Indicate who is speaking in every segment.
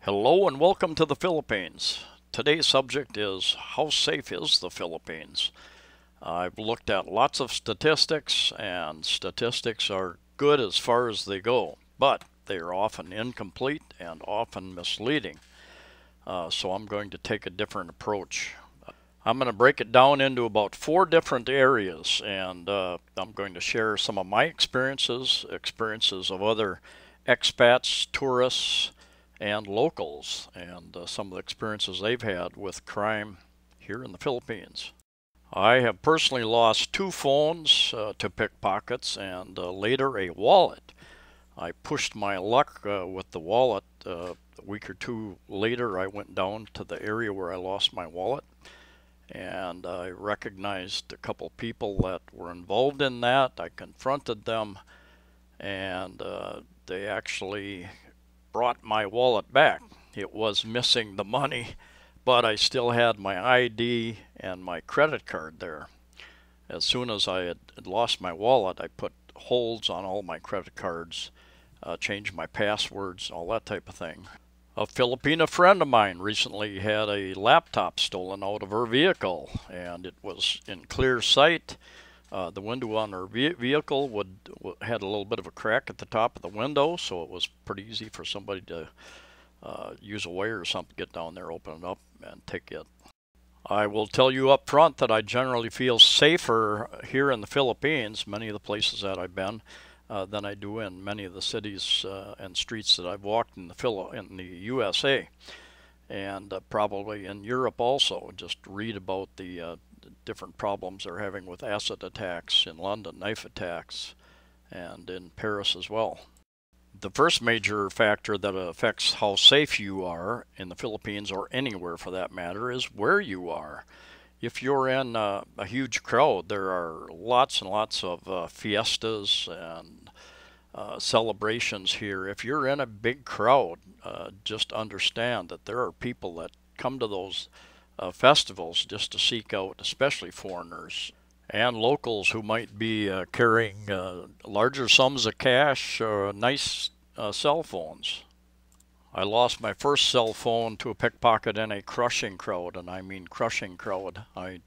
Speaker 1: Hello and welcome to the Philippines. Today's subject is how safe is the Philippines? I've looked at lots of statistics, and statistics are good as far as they go, but they are often incomplete and often misleading. So I'm going to take a different approach. I'm going to break it down into about 4 different areas, and I'm going to share some of my experiences of other expats, tourists, and locals, and some of the experiences they've had with crime here in the Philippines. I have personally lost 2 phones to pickpockets and later a wallet. I pushed my luck with the wallet. A week or two later, I went down to the area where I lost my wallet, and I recognized a couple people that were involved in that. I confronted them, and they actually brought my wallet back. It was missing the money, but I still had my ID and my credit card there. As soon as I had lost my wallet, I put holds on all my credit cards, changed my passwords, all that type of thing. A Filipino friend of mine recently had a laptop stolen out of her vehicle, and it was in clear sight. The window on her vehicle had a little bit of a crack at the top of the window, so it was pretty easy for somebody to use a wire or something, get down there, open it up, and take it. I will tell you up front that I generally feel safer here in the Philippines, many of the places that I've been, than I do in many of the cities and streets that I've walked in the USA, and probably in Europe also. Just read about the different problems they're having with acid attacks in London, knife attacks, and in Paris as well. The first major factor that affects how safe you are in the Philippines, or anywhere for that matter, is where you are. If you're in a huge crowd, there are lots and lots of fiestas and celebrations here. If you're in a big crowd, just understand that there are people that come to those festivals just to seek out, especially foreigners and locals who might be carrying larger sums of cash or nice cell phones. I lost my first cell phone to a pickpocket in a crushing crowd, and I mean crushing crowd. I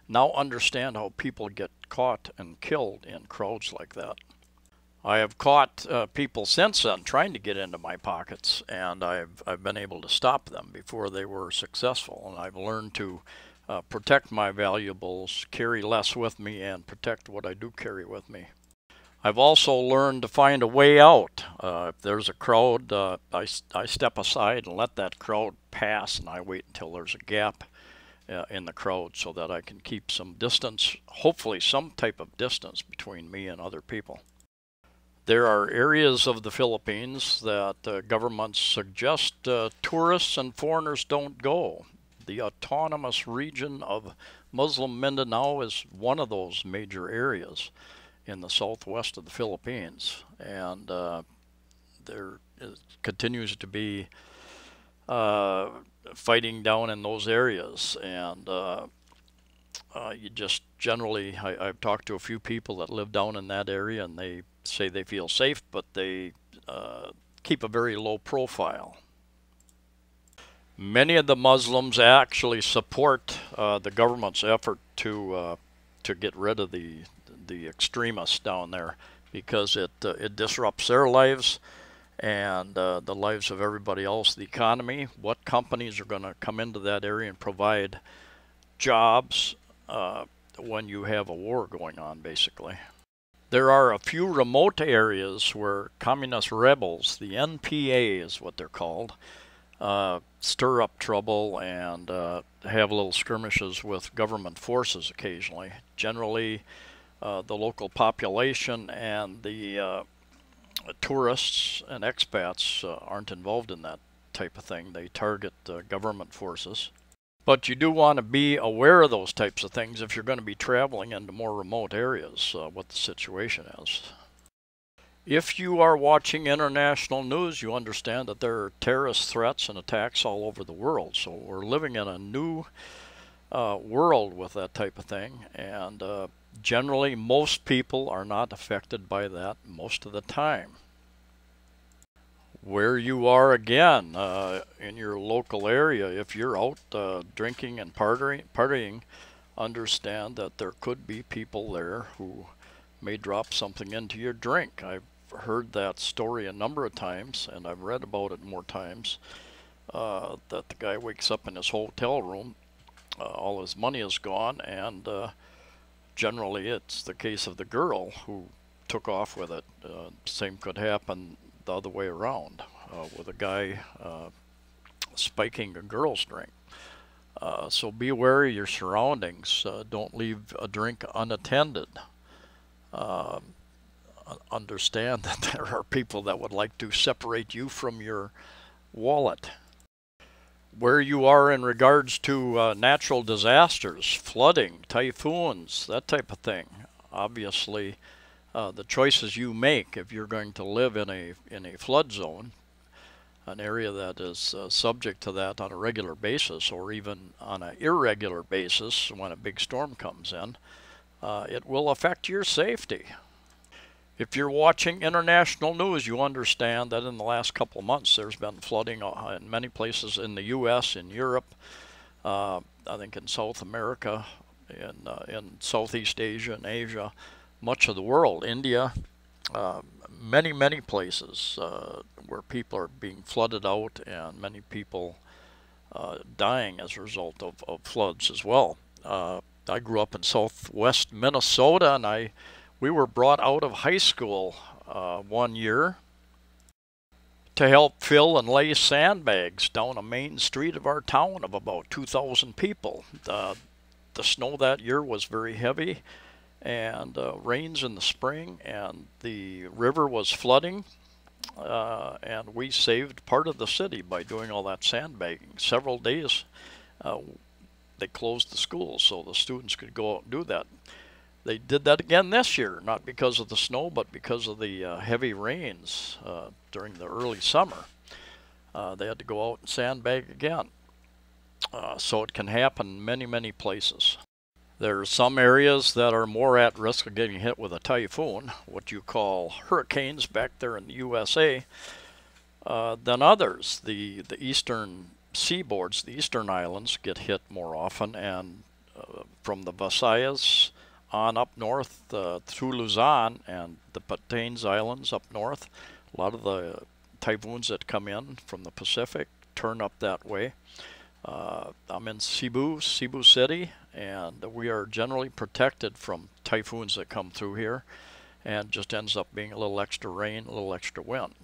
Speaker 1: now understand how people get caught and killed in crowds like that. I have caught people since then trying to get into my pockets, and I've been able to stop them before they were successful. And I've learned to protect my valuables, carry less with me, and protect what I do carry with me. I've also learned to find a way out. If there's a crowd, I step aside and let that crowd pass, and I wait until there's a gap in the crowd so that I can keep some distance, hopefully some type of distance between me and other people. There are areas of the Philippines that governments suggest tourists and foreigners don't go. The autonomous region of Muslim Mindanao is one of those major areas in the southwest of the Philippines, and there continues to be fighting down in those areas, and you just generally, I've talked to a few people that live down in that area, and they say they feel safe, but they keep a very low profile. Many of the Muslims actually support the government's effort to get rid of the extremists down there, because it disrupts their lives and the lives of everybody else, the economy. What companies are going to come into that area and provide jobs when you have a war going on, basically? There are a few remote areas where communist rebels, the NPA is what they're called, stir up trouble and have little skirmishes with government forces occasionally. Generally, the local population and the tourists and expats aren't involved in that type of thing. They target government forces. But you do want to be aware of those types of things if you're going to be traveling into more remote areas, what the situation is. If you are watching international news, you understand that there are terrorist threats and attacks all over the world. So we're living in a new world with that type of thing, and generally most people are not affected by that most of the time. where you are again in your local area. If you're out drinking and partying, understand that there could be people there who may drop something into your drink. I've heard that story a number of times, and I've read about it more times, that the guy wakes up in his hotel room, all his money is gone, and generally it's the case of the girl who took off with it. Same could happen the other way around, with a guy spiking a girl's drink. So be aware of your surroundings. Don't leave a drink unattended. Understand that there are people that would like to separate you from your wallet. Where you are in regards to natural disasters, flooding, typhoons, that type of thing. Obviously, the choices you make if you're going to live in a flood zone, an area that is subject to that on a regular basis, or even on an irregular basis when a big storm comes in, it will affect your safety. If you're watching international news, you understand that in the last couple of months there's been flooding in many places in the U.S., in Europe, I think in South America, in Southeast Asia and Asia, much of the world, India, many places where people are being flooded out, and many people dying as a result of floods as well. I grew up in southwest Minnesota, and we were brought out of high school one year to help fill and lay sandbags down a main street of our town of about 2,000 people. The snow that year was very heavy, and rains in the spring, and the river was flooding, and we saved part of the city by doing all that sandbagging. Several days they closed the schools so the students could go out and do that. They did that again this year, not because of the snow, but because of the heavy rains during the early summer. They had to go out and sandbag again. So it can happen many places. There are some areas that are more at risk of getting hit with a typhoon, what you call hurricanes back there in the USA, than others. The eastern seaboards, the eastern islands, get hit more often, and from the Visayas on up north through Luzon and the Batanes Islands up north, a lot of the typhoons that come in from the Pacific turn up that way. I'm in Cebu City, and we are generally protected from typhoons that come through here, and just ends up being a little extra rain, a little extra wind.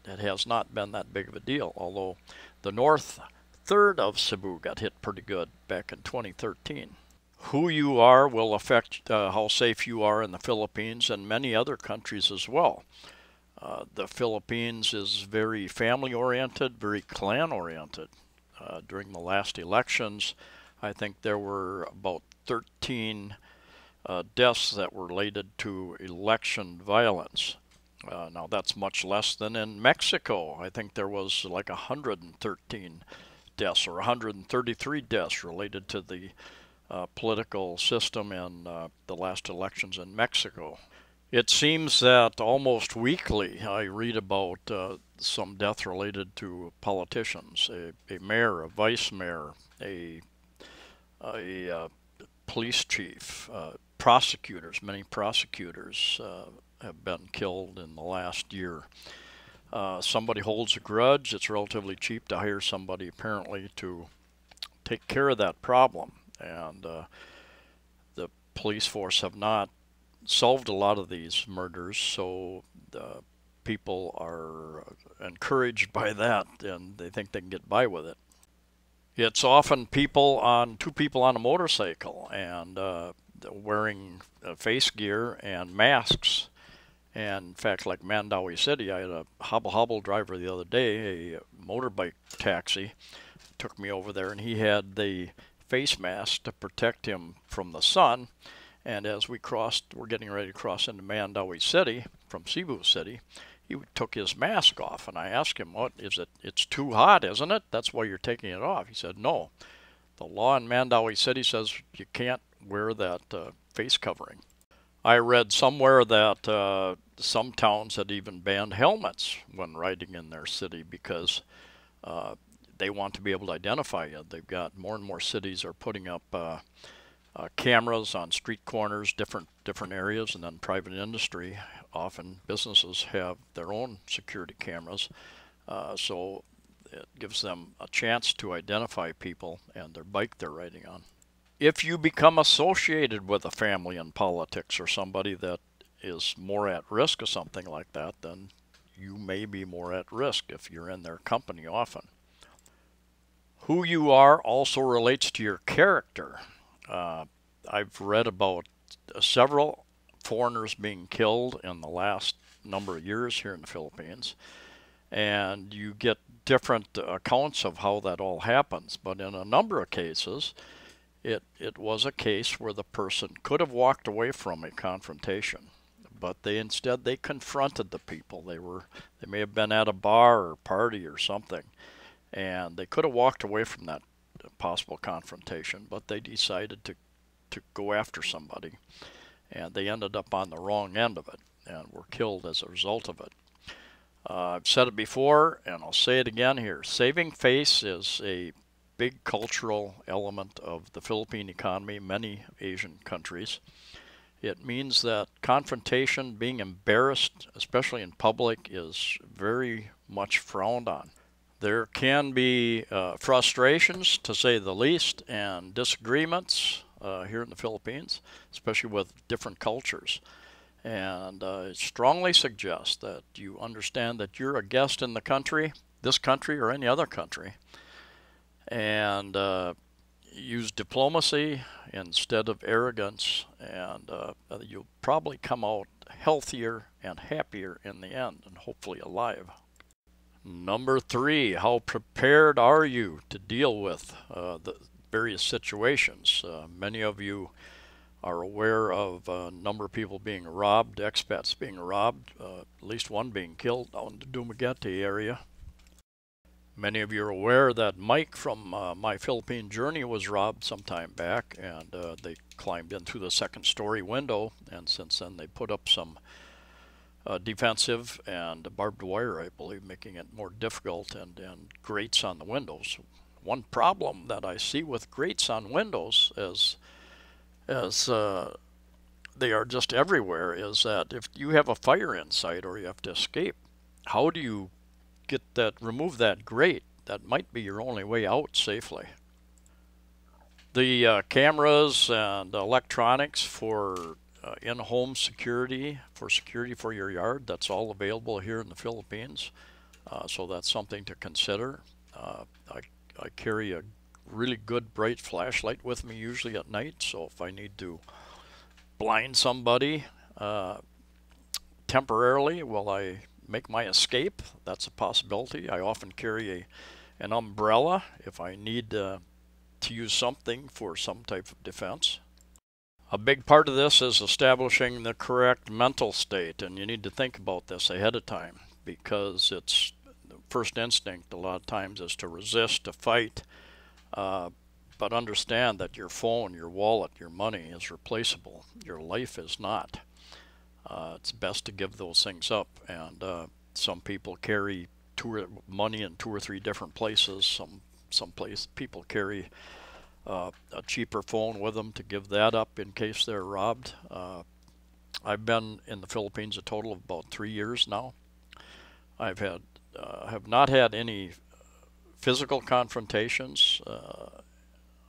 Speaker 1: It has not been that big of a deal, although the north third of Cebu got hit pretty good back in 2013. Who you are will affect how safe you are in the Philippines and many other countries as well. The Philippines is very family-oriented, very clan-oriented. During the last elections, I think there were about 13 deaths that were related to election violence. Now that's much less than in Mexico. I think there was like 113 deaths or 133 deaths related to the political system in the last elections in Mexico. It seems that almost weekly I read about some death related to politicians, a mayor, a vice mayor, a police chief, prosecutors. Many prosecutors have been killed in the last year. Somebody holds a grudge. It's relatively cheap to hire somebody apparently to take care of that problem, and the police force have not solved a lot of these murders, so people are encouraged by that, and they think they can get by with it. It's often two people on a motorcycle, and wearing face gear and masks. And in fact, like Mandawi City, I had a hobble driver the other day, a motorbike taxi, took me over there, and he had the face mask to protect him from the sun. And as we're getting ready to cross into Mandawi City from Cebu City, he took his mask off, and I asked him, "What is it? It's too hot, isn't it? That's why you're taking it off." He said, "No, the law in Mandawi City says you can't wear that face covering." I read somewhere that some towns had even banned helmets when riding in their city because uh, they want to be able to identify you. They've got more and more cities are putting up cameras on street corners, different areas, and then private industry. Often businesses have their own security cameras, so it gives them a chance to identify people and their bike they're riding on. If you become associated with a family in politics or somebody that is more at risk of something like that, then you may be more at risk if you're in their company often. Who you are also relates to your character. Uh, I've read about several foreigners being killed in the last number of years here in the Philippines, and you get different accounts of how that all happens. But in a number of cases, it was a case where the person could have walked away from a confrontation, but they confronted the people. They may have been at a bar or party or something, and they could have walked away from that possible confrontation, but they decided to go after somebody, and they ended up on the wrong end of it and were killed as a result of it. I've said it before, and I'll say it again here. Saving face is a big cultural element of the Philippine economy, many Asian countries. It means that confrontation, being embarrassed, especially in public, is very much frowned on. There can be frustrations, to say the least, and disagreements here in the Philippines, especially with different cultures. And I strongly suggest that you understand that you're a guest in the country, this country or any other country, and use diplomacy instead of arrogance, and you'll probably come out healthier and happier in the end, and hopefully alive. Number three, how prepared are you to deal with the various situations? Many of you are aware of a number of people being robbed, expats being robbed, at least one being killed down in the Dumaguete area. Many of you are aware that Mike from My Philippine Journey was robbed some time back, and they climbed in through the second story window, and since then they put up some defensive and barbed wire, I believe, making it more difficult, and grates on the windows. One problem that I see with grates on windows, as they are just everywhere, is that if you have a fire inside or you have to escape, how do you remove that grate? That might be your only way out safely. The cameras and electronics for in-home security for your yard, that's all available here in the Philippines. So that's something to consider. I carry a really good bright flashlight with me usually at night, so if I need to blind somebody temporarily while I make my escape, that's a possibility. I often carry an umbrella if I need to use something for some type of defense. A big part of this is establishing the correct mental state, and you need to think about this ahead of time, because it's the first instinct a lot of times is to resist, to fight, but understand that your phone, your wallet, your money is replaceable. Your life is not. It's best to give those things up, and some people carry money in 2 or 3 different places. Some people carry a cheaper phone with them to give that up in case they're robbed. I've been in the Philippines a total of about 3 years now. Have not had any physical confrontations.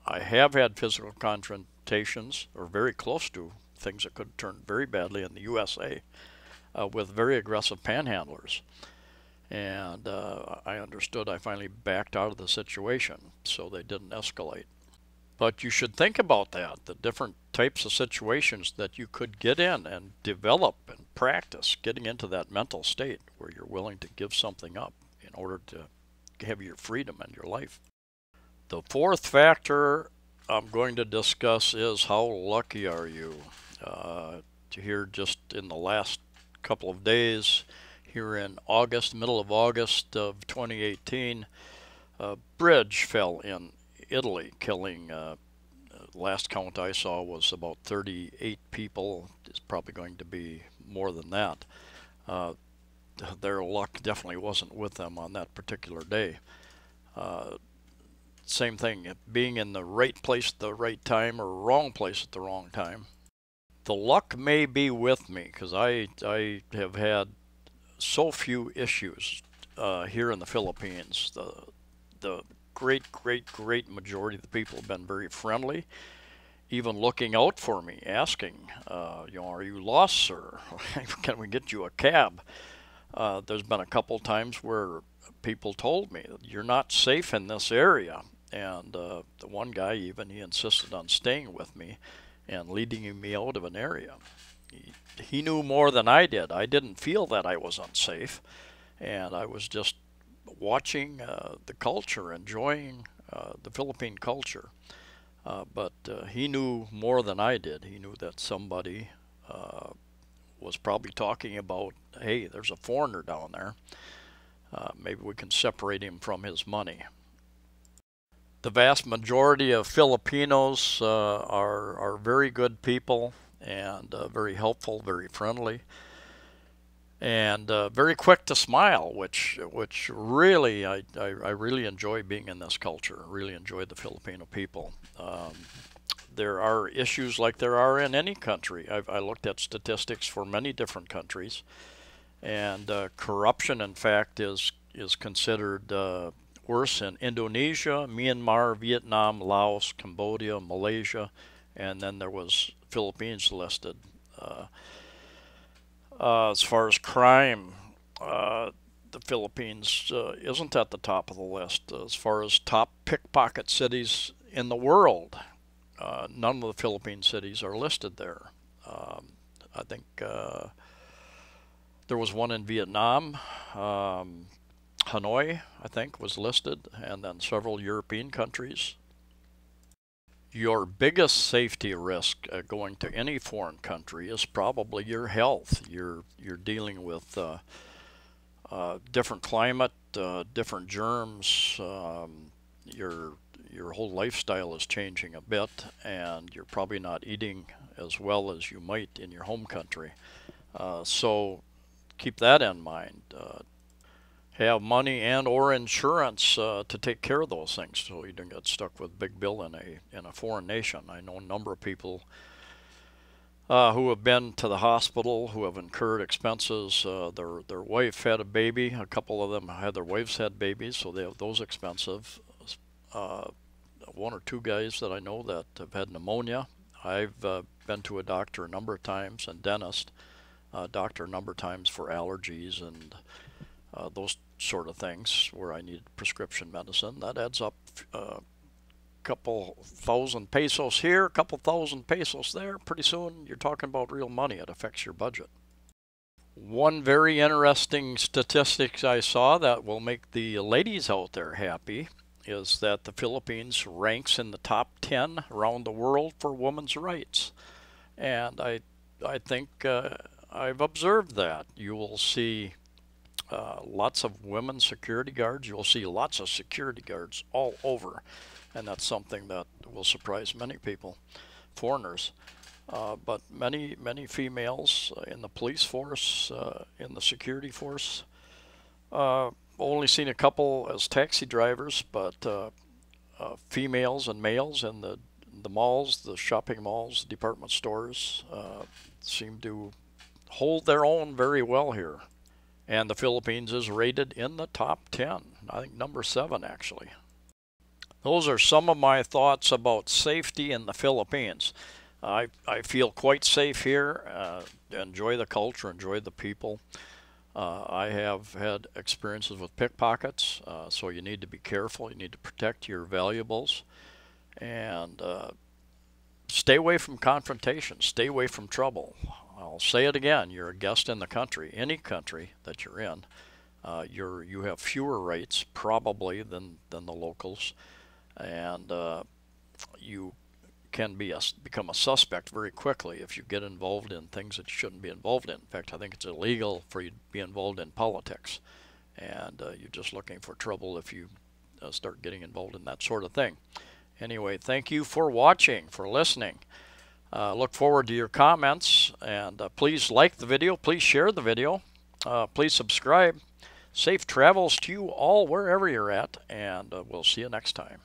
Speaker 1: I have had physical confrontations, or very close to things that could turn very badly in the USA, with very aggressive panhandlers. And I understood. I finally backed out of the situation so they didn't escalate. But you should think about that, the different types of situations that you could get in and develop and practice getting into that mental state where you're willing to give something up in order to have your freedom and your life. The fourth factor I'm going to discuss is how lucky are you. To hear just in the last couple of days, here in August, middle of August of 2018, a bridge fell in Italy, killing last count I saw was about 38 people. It's probably going to be more than that. Uh, their luck definitely wasn't with them on that particular day. Uh, Same thing, being in the right place at the right time or wrong place at the wrong time. The luck may be with me because I have had so few issues here in the Philippines. The great majority of the people have been very friendly, even looking out for me, asking, are you lost, sir? Can we get you a cab? There's been a couple times where people told me that you're not safe in this area, and the one guy even, he insisted on staying with me and leading me out of an area. He knew more than I did. I didn't feel that I was unsafe, and I was just watching the culture, enjoying the Philippine culture. But he knew more than I did. He knew that somebody was probably talking about, hey, there's a foreigner down there. Maybe we can separate him from his money. The vast majority of Filipinos are very good people and very helpful, very friendly, and very quick to smile, which really I really enjoy being in this culture. I really enjoy the Filipino people. There are issues like there are in any country. I looked at statistics for many different countries, and corruption, in fact, is considered worse in Indonesia, Myanmar, Vietnam, Laos, Cambodia, Malaysia, and then there was Philippines listed. As far as crime, the Philippines isn't at the top of the list. As far as top pickpocket cities in the world, none of the Philippine cities are listed there. I think there was one in Vietnam. Hanoi, I think, was listed, and then several European countries. Your biggest safety risk going to any foreign country is probably your health. You're dealing with different climate, different germs. Your whole lifestyle is changing a bit, and you're probably not eating as well as you might in your home country. So keep that in mind. Have money and or insurance to take care of those things, so you don't get stuck with a big bill in a foreign nation. I know a number of people who have been to the hospital, who have incurred expenses. Their wife had a baby. A couple of them had their wives had babies, so they have those expensive. One or two guys that I know that have had pneumonia. I've been to a doctor a number of times, and dentist, doctor a number of times for allergies and those sort of things where I need prescription medicine. That adds up a couple thousand pesos here, a couple thousand pesos there. Pretty soon you're talking about real money. It affects your budget. One very interesting statistics I saw that will make the ladies out there happy is that the Philippines ranks in the top 10 around the world for women's rights. And I think I've observed that. You will see lots of women security guards. You'll see lots of security guards all over, and that's something that will surprise many people, foreigners. But many females in the police force, in the security force. Only seen a couple as taxi drivers, but females and males in the malls, the shopping malls, department stores seem to hold their own very well here. And the Philippines is rated in the top 10, I think number 7 actually. Those are some of my thoughts about safety in the Philippines. I feel quite safe here, enjoy the culture, enjoy the people. I have had experiences with pickpockets, so you need to be careful. You need to protect your valuables, and stay away from confrontation, stay away from trouble. I'll say it again, you're a guest in the country, any country that you're in. You have fewer rights probably than the locals, and you can become a suspect very quickly if you get involved in things that you shouldn't be involved in. In fact, I think it's illegal for you to be involved in politics, and you're just looking for trouble if you start getting involved in that sort of thing. Anyway, thank you for watching, for listening. Look forward to your comments, and please like the video, please share the video, please subscribe. Safe travels to you all wherever you're at, and we'll see you next time.